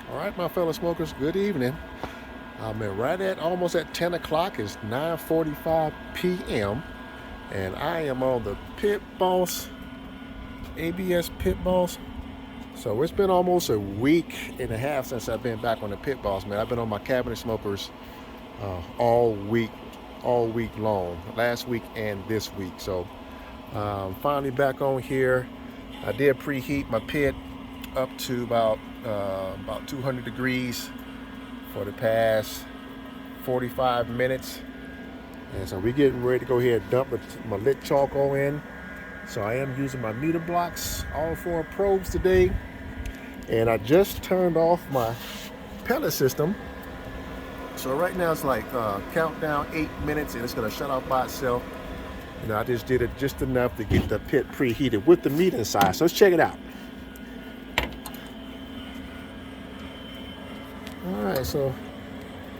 All right, my fellow smokers, good evening. I'm right at almost at 10 o'clock. It's 9:45 p.m. and I am on the Pitboss, ABS Pitboss. So it's been almost a week and a half since I've been back on the Pitboss, man. I've been on my cabinet smokers all week long, last week and this week. So finally back on here. I did preheat my pit up to about 200 degrees for the past 45 minutes. And so we're getting ready to go ahead and dump my lit charcoal in. So I am using my meter blocks, all 4 probes today. And I just turned off my pellet system. So right now it's like countdown 8 minutes and it's gonna shut off by itself. You know, I just did it just enough to get the pit preheated with the meat inside. So let's check it out. All right, so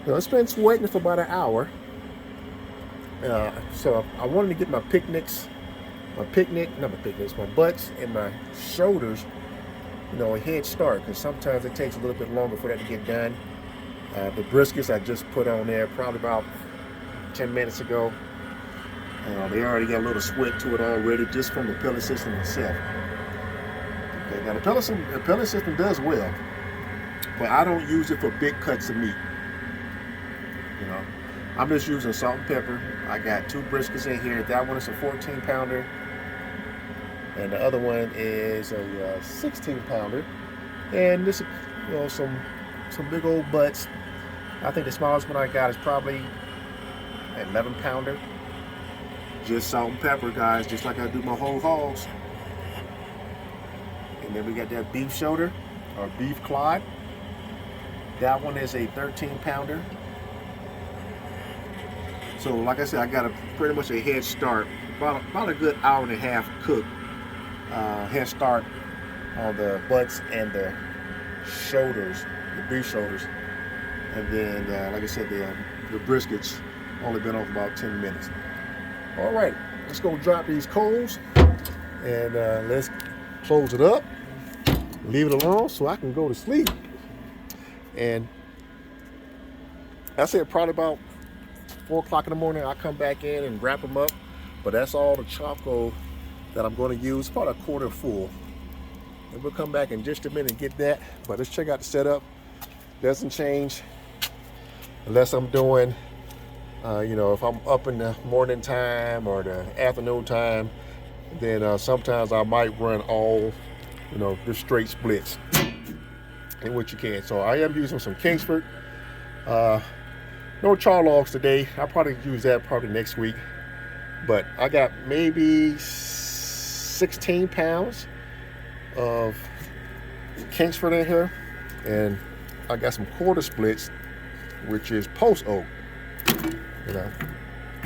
it's been waiting for about an hour. So I wanted to get my butts and my shoulders, a head start, because sometimes it takes a little bit longer for that to get done. The briskets I just put on there probably about 10 minutes ago. They already got a little sweat to it already just from the pellet system itself. Okay, now the pellet system does well, but I don't use it for big cuts of meat. I'm just using salt and pepper. I got 2 briskets in here. That one is a 14 pounder, and the other one is a 16 pounder. And this, some big old butts. I think the smallest one I got is probably an 11 pounder. Just salt and pepper, guys, just like I do my whole hogs. And then we got that beef shoulder, or beef clod. That one is a 13 pounder. So like I said, I got pretty much a head start, about a good hour and a half cook head start on the butts and the shoulders, the beef shoulders. And then, like I said, the briskets only been on for about 10 minutes. All right, let's go drop these coals and let's close it up, leave it alone so I can go to sleep. And I said probably about 4 o'clock in the morning, I'll come back in and wrap them up. But that's all the charcoal that I'm going to use, about a quarter full. And we'll come back in just a minute and get that. But let's check out the setup. Doesn't change unless I'm doing, if I'm up in the morning time or the afternoon time, then sometimes I might run all, just straight splits, in which you can. So I am using some Kingsford. No char logs today. I'll probably use that probably next week. But I got maybe 16 pounds of Kingsford in here. And I got some quarter splits, which is post oak.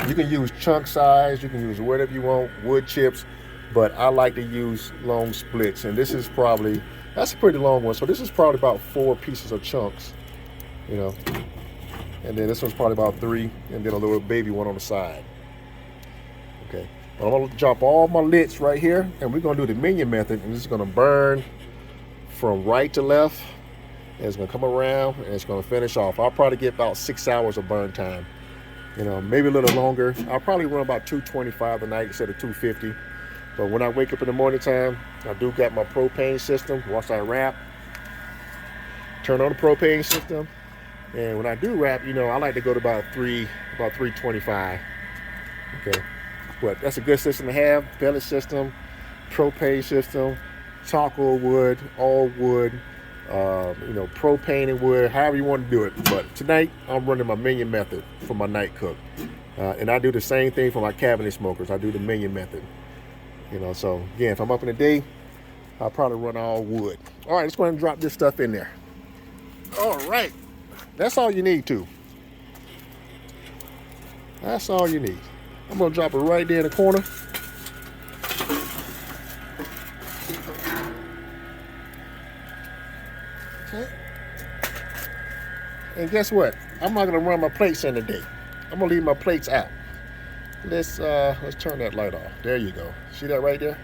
You can use chunk size, you can use whatever you want, wood chips, but I like to use long splits. And this is probably, that's a pretty long one. So this is probably about 4 pieces of chunks, And then this one's probably about 3, and then a little baby one on the side. Okay, but I'm gonna drop all my lits right here, and we're gonna do the minion method, and this is gonna burn from right to left, and it's gonna come around, and it's gonna finish off. I'll probably get about 6 hours of burn time, maybe a little longer. I'll probably run about 225 tonight instead of 250. But when I wake up in the morning time, I do got my propane system. Once I wrap, turn on the propane system. And when I do wrap, I like to go to about 325. Okay, but that's a good system to have. Pellet system, propane system, charcoal wood, all wood, propane and wood, however you want to do it. But tonight, I'm running my minion method for my night cook. And I do the same thing for my cabinet smokers. I do the minion method. So again, if I'm up in the day, I'll probably run all wood. All right, let's go ahead and drop this stuff in there. All right. That's all you need to. That's all you need. I'm gonna drop it right there in the corner. Okay. And guess what? I'm not gonna run my plates in today. I'm gonna leave my plates out. Let's turn that light off. There you go. See that right there?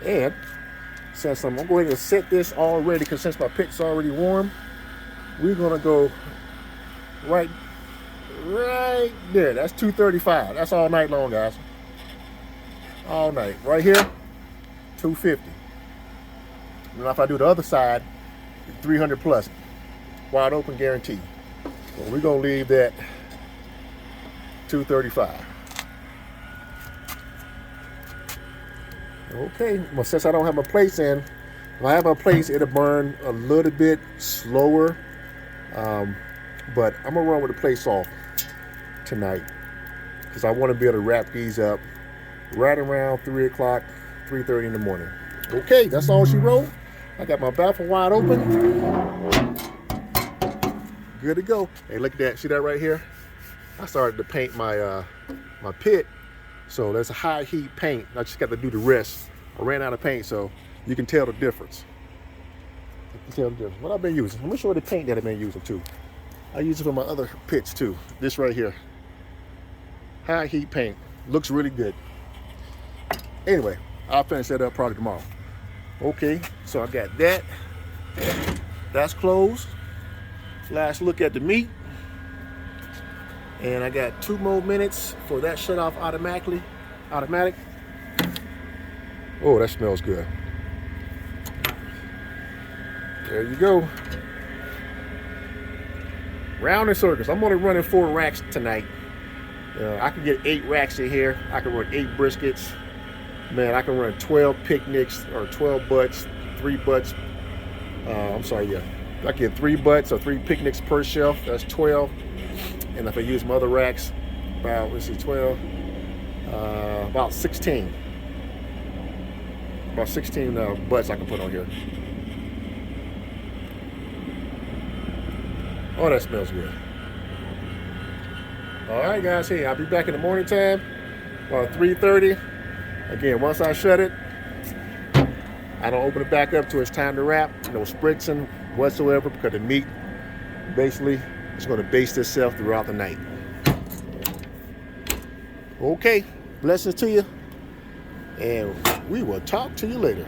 And since I'm gonna go ahead and set this already, because since my pit's already warm, we're gonna go right there. That's 235. That's all night long, guys. All night. Right here, 250. And if I do the other side, 300 plus. Wide open guarantee. So we're gonna leave that 235. Okay, well, since I don't have my plates in, if I have my plates, it'll burn a little bit slower. But I'm gonna run with the plates off tonight because I want to be able to wrap these up right around 3 o'clock, 3:30 in the morning. Okay, that's all she wrote. I got my baffle wide open. Good to go. Hey, look at that. See that right here? I started to paint my my pit. So there's a high heat paint. I just got to do the rest. I ran out of paint, so you can tell the difference. You can tell the difference. What I've been using. Let me show you the paint that I've been using too. I use it for my other pits too. This right here. High heat paint. Looks really good. Anyway, I'll finish that up probably tomorrow. Okay, so I got that. That's closed. Last look at the meat. And I got 2 more minutes for that shut off automatic. Oh, that smells good. There you go. Round and circles. I'm only running 4 racks tonight. I can get 8 racks in here. I can run 8 briskets. Man, I can run 12 picnics or 12 butts, 3 butts. I'm sorry, yeah. I get 3 butts or 3 picnics per shelf. That's 12. And if I use my other racks, about, let's see, 12, about 16. About 16 butts I can put on here. Oh, that smells good. All right, guys, hey, I'll be back in the morning time, about 3:30. Again, once I shut it, I don't open it back up till it's time to wrap. No spritzing whatsoever, because the meat basically is going to baste itself throughout the night. Okay, blessings to you, and we will talk to you later.